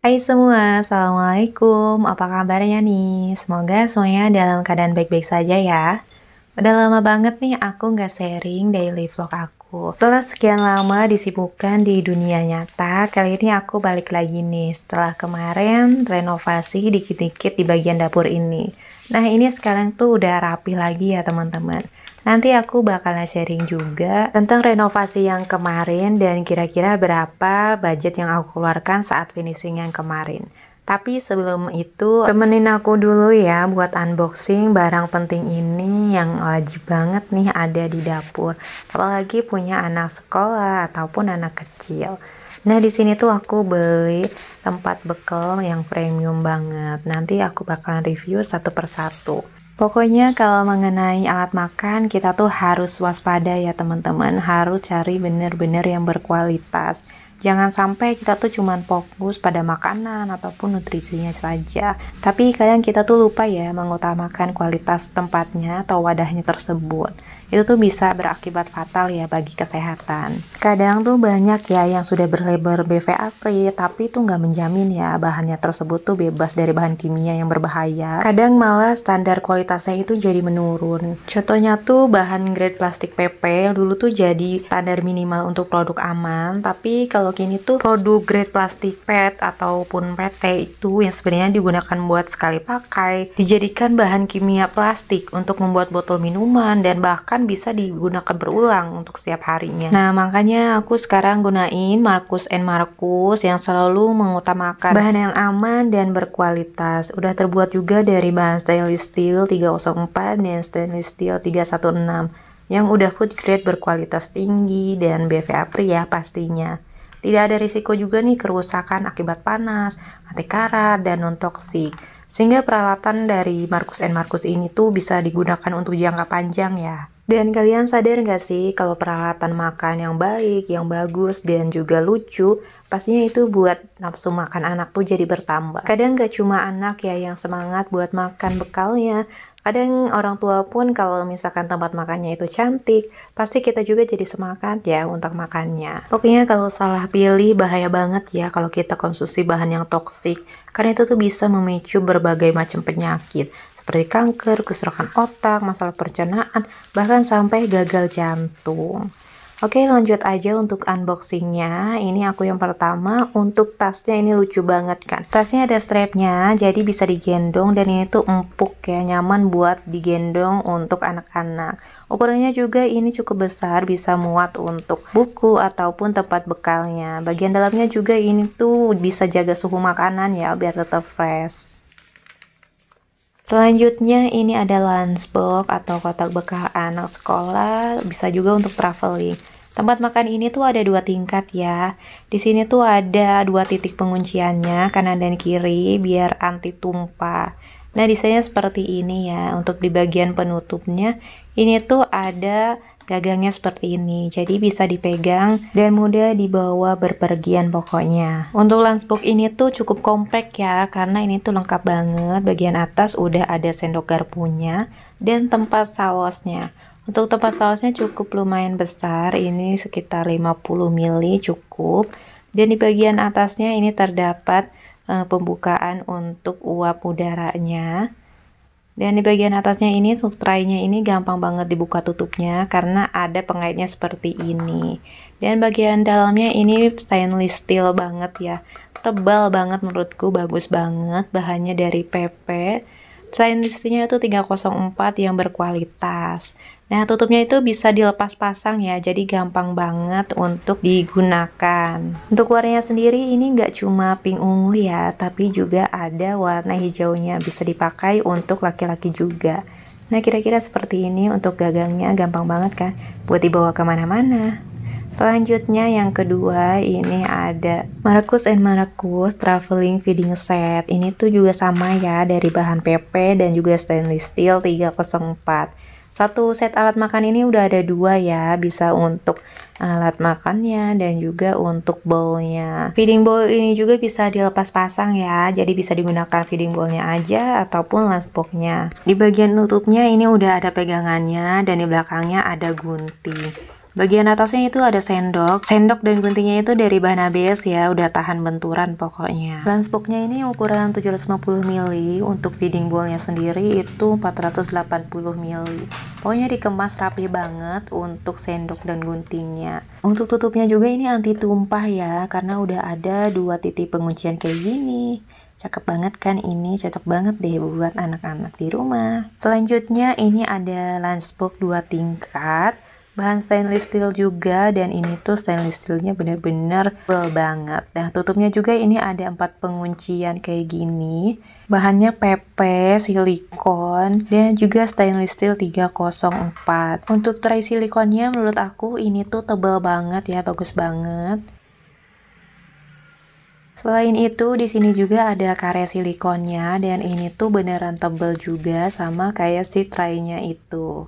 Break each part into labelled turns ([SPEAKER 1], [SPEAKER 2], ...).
[SPEAKER 1] Hai semua, Assalamualaikum. Apa kabarnya nih? Semoga semuanya dalam keadaan baik-baik saja ya. Udah lama banget nih aku nggak sharing daily vlog aku. Setelah sekian lama disibukkan di dunia nyata, kali ini aku balik lagi nih setelah kemarin renovasi dikit-dikit di bagian dapur ini. Nah ini sekarang tuh udah rapi lagi ya teman-teman. Nanti aku bakalan sharing juga tentang renovasi yang kemarin dan kira-kira berapa budget yang aku keluarkan saat finishing yang kemarin. Tapi sebelum itu, temenin aku dulu ya buat unboxing barang penting ini yang wajib banget nih ada di dapur. Apalagi punya anak sekolah ataupun anak kecil. Nah, di sini tuh aku beli tempat bekal yang premium banget. Nanti aku bakalan review satu persatu. Pokoknya kalau mengenai alat makan, kita tuh harus waspada ya teman-teman. Harus cari bener-bener yang berkualitas. Jangan sampai kita tuh cuman fokus pada makanan ataupun nutrisinya saja. Tapi kadang kita tuh lupa ya mengutamakan kualitas tempatnya atau wadahnya tersebut. Itu tuh bisa berakibat fatal ya bagi kesehatan. Kadang tuh banyak ya yang sudah berlabel BVA free, tapi tuh nggak menjamin ya bahannya tersebut tuh bebas dari bahan kimia yang berbahaya. Kadang malah standar kualitasnya itu jadi menurun. Contohnya tuh bahan grade plastik PP dulu tuh jadi standar minimal untuk produk aman, tapi kalau kini tuh produk grade plastik PET ataupun PT itu yang sebenarnya digunakan buat sekali pakai, dijadikan bahan kimia plastik untuk membuat botol minuman dan bahkan bisa digunakan berulang untuk setiap harinya. Nah, makanya aku sekarang gunain Marcus & Marcus yang selalu mengutamakan bahan yang aman dan berkualitas. Udah terbuat juga dari bahan stainless steel 304 dan stainless steel 316 yang udah food grade berkualitas tinggi dan BVA free ya pastinya. Tidak ada risiko juga nih kerusakan akibat panas, mati karat, dan non-toksik. Sehingga peralatan dari Marcus & Marcus ini tuh bisa digunakan untuk jangka panjang ya. Dan kalian sadar nggak sih kalau peralatan makan yang baik, yang bagus, dan juga lucu, pastinya itu buat nafsu makan anak tuh jadi bertambah. Kadang nggak cuma anak ya yang semangat buat makan bekalnya, kadang orang tua pun kalau misalkan tempat makannya itu cantik, pasti kita juga jadi semangat ya untuk makannya. Pokoknya kalau salah pilih bahaya banget ya kalau kita konsumsi bahan yang toksik, karena itu tuh bisa memicu berbagai macam penyakit seperti kanker, kerusakan otak, masalah pencernaan, bahkan sampai gagal jantung. Oke, lanjut aja untuk unboxingnya. Ini aku yang pertama. Untuk tasnya ini lucu banget kan. Tasnya ada strapnya, jadi bisa digendong dan ini tuh empuk ya, nyaman buat digendong untuk anak-anak. Ukurannya juga ini cukup besar, bisa muat untuk buku ataupun tempat bekalnya. Bagian dalamnya juga ini tuh bisa jaga suhu makanan ya, biar tetap fresh. Selanjutnya ini ada lunchbox atau kotak bekal anak sekolah, bisa juga untuk traveling. Tempat makan ini tuh ada dua tingkat ya. Di sini tuh ada dua titik pengunciannya, kanan dan kiri, biar anti tumpah. Nah, desainnya seperti ini ya. Untuk di bagian penutupnya, ini tuh ada gagangnya seperti ini, jadi bisa dipegang dan mudah dibawa berpergian pokoknya. Untuk lunchbox ini tuh cukup kompak ya, karena ini tuh lengkap banget. Bagian atas udah ada sendok garpunya dan tempat sausnya. Untuk tempat sausnya cukup lumayan besar, ini sekitar 50 ml cukup. Dan di bagian atasnya ini terdapat pembukaan untuk uap udaranya. Dan di bagian atasnya ini untuk traynya ini gampang banget dibuka tutupnya karena ada pengaitnya seperti ini. Dan bagian dalamnya ini stainless steel banget ya. Tebal banget menurutku, bagus banget. Bahannya dari PP. Stainless steelnya itu 304 yang berkualitas. Nah, tutupnya itu bisa dilepas pasang ya, jadi gampang banget untuk digunakan. Untuk warnanya sendiri ini nggak cuma pink ungu ya, tapi juga ada warna hijaunya, bisa dipakai untuk laki-laki juga. Nah, kira-kira seperti ini untuk gagangnya, gampang banget kan buat dibawa kemana-mana. Selanjutnya yang kedua ini ada Marcus & Marcus Traveling Feeding Set. Ini tuh juga sama ya, dari bahan PP dan juga stainless steel 304. Satu set alat makan ini udah ada dua ya, bisa untuk alat makannya dan juga untuk bowlnya. Feeding bowl ini juga bisa dilepas pasang ya, jadi bisa digunakan feeding bowlnya aja ataupun lunchboxnya. Di bagian nutupnya ini udah ada pegangannya dan di belakangnya ada gunting. Bagian atasnya itu ada sendok. Sendok dan guntingnya itu dari bahan ABS ya, udah tahan benturan pokoknya. Lunchbox-nya ini ukuran 750 ml, untuk feeding bowl-nya sendiri itu 480 ml. Pokoknya dikemas rapi banget untuk sendok dan guntingnya. Untuk tutupnya juga ini anti tumpah ya, karena udah ada 2 titik penguncian kayak gini. Cakep banget kan ini, cocok banget deh buat anak-anak di rumah. Selanjutnya ini ada lunchbox 2 tingkat. Bahan stainless steel juga, dan ini tuh stainless steelnya bener-bener tebal banget. Nah, tutupnya juga ini ada 4 penguncian kayak gini. Bahannya PP, silikon, dan juga stainless steel 304. Untuk tray silikonnya menurut aku ini tuh tebal banget ya, bagus banget. Selain itu, di sini juga ada karet silikonnya, dan ini tuh beneran tebal juga sama kayak si tray-nya itu.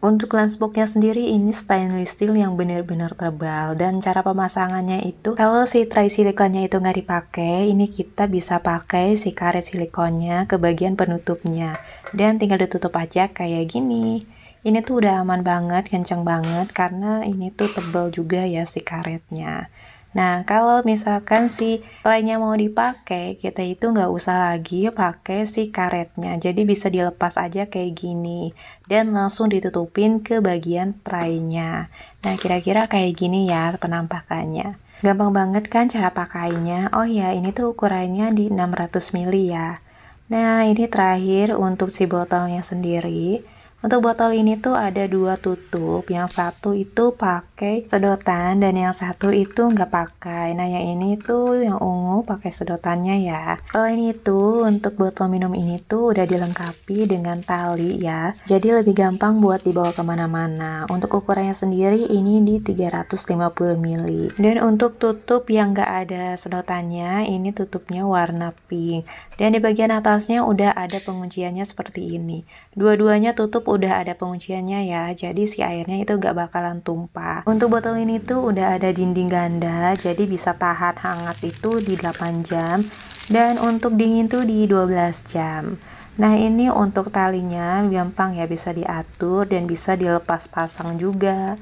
[SPEAKER 1] Untuk lunchbox-nya sendiri ini stainless steel yang benar-benar tebal, dan cara pemasangannya itu kalau si tray silikonnya itu nggak dipakai, ini kita bisa pakai si karet silikonnya ke bagian penutupnya dan tinggal ditutup aja kayak gini. Ini tuh udah aman banget, kenceng banget karena ini tuh tebal juga ya si karetnya. Nah, kalau misalkan si traynya mau dipakai, kita itu nggak usah lagi pakai si karetnya. Jadi bisa dilepas aja kayak gini. Dan langsung ditutupin ke bagian traynya. Nah, kira-kira kayak gini ya penampakannya. Gampang banget kan cara pakainya? Oh ya, ini tuh ukurannya di 600 ml ya. Nah, ini terakhir untuk si botolnya sendiri. Untuk botol ini tuh ada 2 tutup, yang satu itu pakai sedotan dan yang satu itu nggak pakai. Nah, yang ini tuh yang ungu pakai sedotannya ya. Selain itu, untuk botol minum ini tuh udah dilengkapi dengan tali ya, jadi lebih gampang buat dibawa kemana-mana. Untuk ukurannya sendiri ini di 350 ml. Dan untuk tutup yang nggak ada sedotannya, ini tutupnya warna pink. Dan di bagian atasnya udah ada pengunciannya seperti ini. Dua-duanya tutup udah ada pengunciannya ya, jadi si airnya itu gak bakalan tumpah. Untuk botol ini tuh udah ada dinding ganda, jadi bisa tahan hangat itu di 8 jam, dan untuk dingin tuh di 12 jam. Nah, ini untuk talinya gampang ya, bisa diatur dan bisa dilepas pasang juga.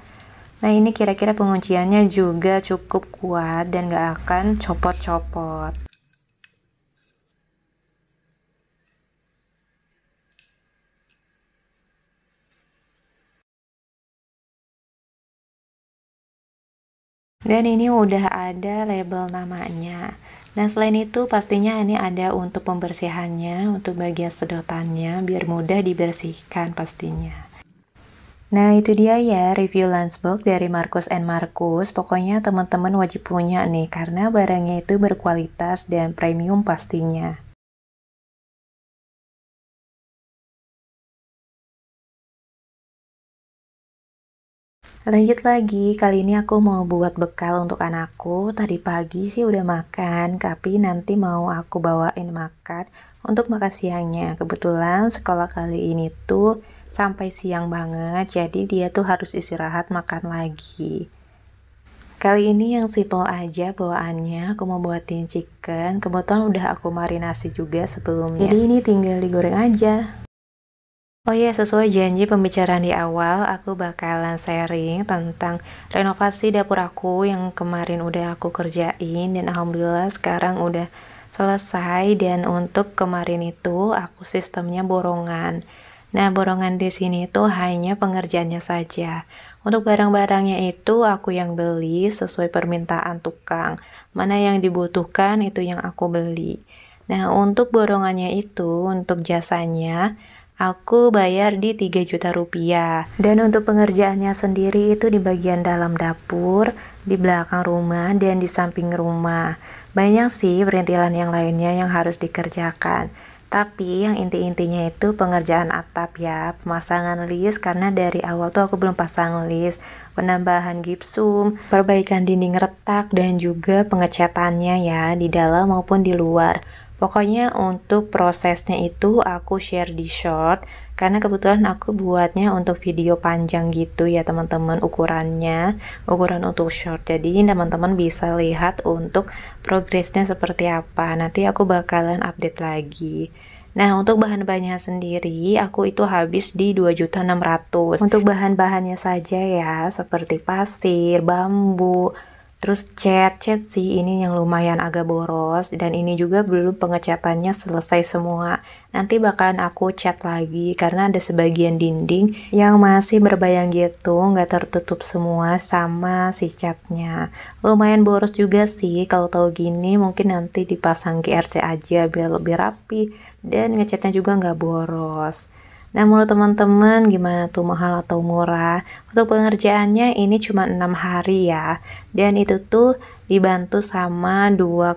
[SPEAKER 1] Nah, ini kira-kira pengunciannya juga cukup kuat dan gak akan copot-copot. Dan ini udah ada label namanya. Nah, selain itu pastinya ini ada untuk pembersihannya, untuk bagian sedotannya biar mudah dibersihkan pastinya. Nah, itu dia ya review lunchbox dari Marcus & Marcus. Pokoknya teman-teman wajib punya nih, karena barangnya itu berkualitas dan premium pastinya. Lanjut lagi, kali ini aku mau buat bekal untuk anakku. Tadi pagi sih udah makan, tapi nanti mau aku bawain makan untuk makan siangnya. Kebetulan sekolah kali ini tuh sampai siang banget, jadi dia tuh harus istirahat makan lagi. Kali ini yang simple aja bawaannya, aku mau buatin chicken. Kebetulan udah aku marinasi juga sebelumnya. Jadi ini tinggal digoreng aja. Oh iya, sesuai janji pembicaraan di awal, aku bakalan sharing tentang renovasi dapur aku yang kemarin udah aku kerjain, dan alhamdulillah sekarang udah selesai. Dan untuk kemarin itu aku sistemnya borongan. Nah, borongan di sini tuh hanya pengerjaannya saja. Untuk barang-barangnya itu aku yang beli sesuai permintaan tukang. Mana yang dibutuhkan itu yang aku beli. Nah, untuk borongannya itu, untuk jasanya, aku bayar di 3 juta rupiah. Dan untuk pengerjaannya sendiri itu di bagian dalam dapur, di belakang rumah, dan di samping rumah. Banyak sih perintilan yang lainnya yang harus dikerjakan. Tapi yang inti-intinya itu pengerjaan atap ya, pemasangan list, karena dari awal tuh aku belum pasang list, penambahan gipsum, perbaikan dinding retak, dan juga pengecatannya ya, di dalam maupun di luar. Pokoknya untuk prosesnya itu aku share di short, karena kebetulan aku buatnya untuk video panjang gitu ya teman-teman, ukuran untuk short. Jadi teman-teman bisa lihat untuk progresnya seperti apa. Nanti aku bakalan update lagi. Nah, untuk bahan-bahannya sendiri, aku itu habis di 2.600.000. Untuk bahan-bahannya saja ya, seperti pasir, bambu, terus cat sih ini yang lumayan agak boros, dan ini juga belum pengecatannya selesai semua. Nanti bakalan aku cat lagi karena ada sebagian dinding yang masih berbayang gitu, nggak tertutup semua sama si catnya. Lumayan boros juga sih, kalau tahu gini mungkin nanti dipasang GRC aja biar lebih rapi dan ngecatnya juga nggak boros. Nah, menurut teman-teman gimana tuh, mahal atau murah? Untuk pengerjaannya ini cuma 6 hari ya. Dan itu tuh dibantu sama dua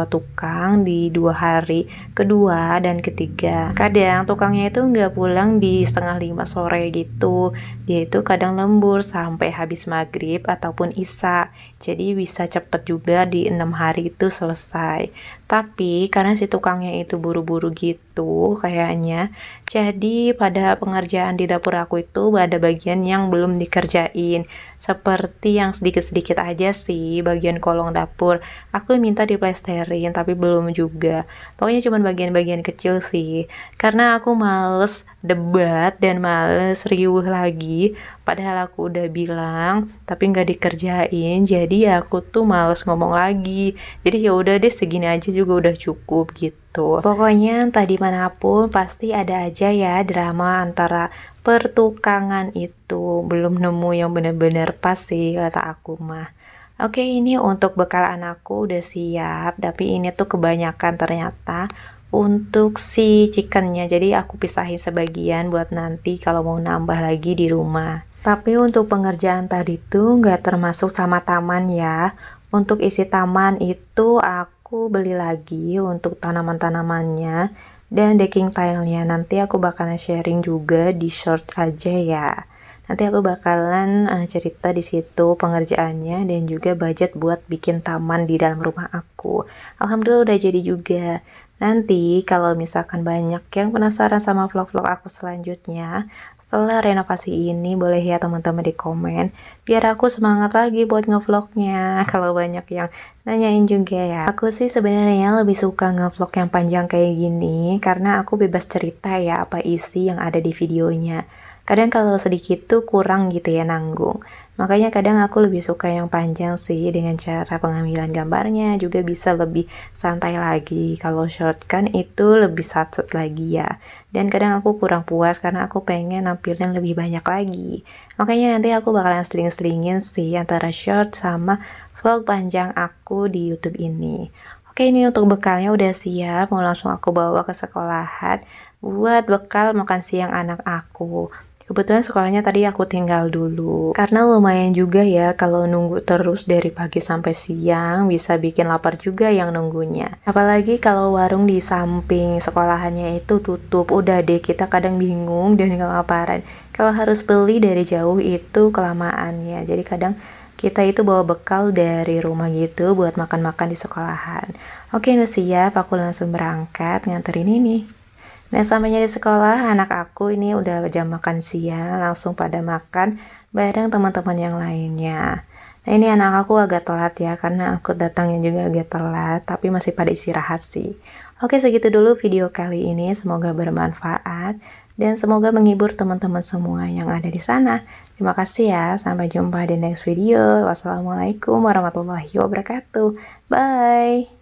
[SPEAKER 1] tukang di 2 hari kedua dan ketiga. Kadang tukangnya itu nggak pulang di setengah 5 sore gitu. Dia itu kadang lembur sampai habis maghrib ataupun isya. Jadi bisa cepet juga di 6 hari itu selesai. Tapi karena si tukangnya itu buru-buru gitu kayaknya, jadi pada pengerjaan di dapur aku itu ada bagian yang belum dikerjain. Seperti yang sedikit-sedikit aja sih bagian kolong dapur. Aku minta diplesterin tapi belum juga. Pokoknya cuma bagian-bagian kecil sih. Karena aku males debat dan males riuh lagi. Padahal aku udah bilang tapi nggak dikerjain. Jadi ya aku tuh males ngomong lagi. Jadi ya udah deh, segini aja juga udah cukup gitu. Pokoknya entah dimanapun pasti ada aja ya drama antara pertukangan itu. Belum nemu yang bener-bener pas sih kata aku mah. Oke, ini untuk bekal anakku udah siap, tapi ini tuh kebanyakan ternyata untuk si chickennya. Jadi aku pisahin sebagian buat nanti kalau mau nambah lagi di rumah. Tapi untuk pengerjaan tadi tuh nggak termasuk sama taman ya. Untuk isi taman itu aku beli lagi untuk tanaman-tanamannya dan decking tile-nya. Nanti aku bakalan sharing juga di short aja ya. Nanti aku bakalan cerita di situ pengerjaannya dan juga budget buat bikin taman di dalam rumah aku. Alhamdulillah udah jadi juga. Nanti kalau misalkan banyak yang penasaran sama vlog-vlog aku selanjutnya, setelah renovasi ini boleh ya teman-teman di komen, biar aku semangat lagi buat ngevlognya. Kalau banyak yang nanyain juga ya. Aku sih sebenarnya lebih suka ngevlog yang panjang kayak gini, karena aku bebas cerita ya apa isi yang ada di videonya. Kadang kalau sedikit tuh kurang gitu ya nanggung. Makanya kadang aku lebih suka yang panjang sih, dengan cara pengambilan gambarnya juga bisa lebih santai lagi. Kalau short kan itu lebih satset lagi ya. Dan kadang aku kurang puas karena aku pengen nampilin lebih banyak lagi. Makanya nanti aku bakalan seling-selingin sih antara short sama vlog panjang aku di YouTube ini. Oke, ini untuk bekalnya udah siap, mau langsung aku bawa ke sekolahan buat bekal makan siang anak aku. Kebetulan sekolahnya tadi aku tinggal dulu. Karena lumayan juga ya kalau nunggu terus dari pagi sampai siang, bisa bikin lapar juga yang nunggunya. Apalagi kalau warung di samping sekolahannya itu tutup, udah deh kita kadang bingung dan kelaparan. Kalau harus beli dari jauh itu kelamaannya. Jadi kadang kita itu bawa bekal dari rumah gitu buat makan-makan di sekolahan. Oke, udah siap, aku langsung berangkat nganterin ini. Nah, sampainya di sekolah, anak aku ini udah jam makan siang, langsung pada makan bareng teman-teman yang lainnya. Nah, ini anak aku agak telat ya, karena aku datangnya juga agak telat, tapi masih pada istirahat sih. Oke, segitu dulu video kali ini, semoga bermanfaat, dan semoga menghibur teman-teman semua yang ada di sana. Terima kasih ya, sampai jumpa di next video. Wassalamualaikum warahmatullahi wabarakatuh. Bye!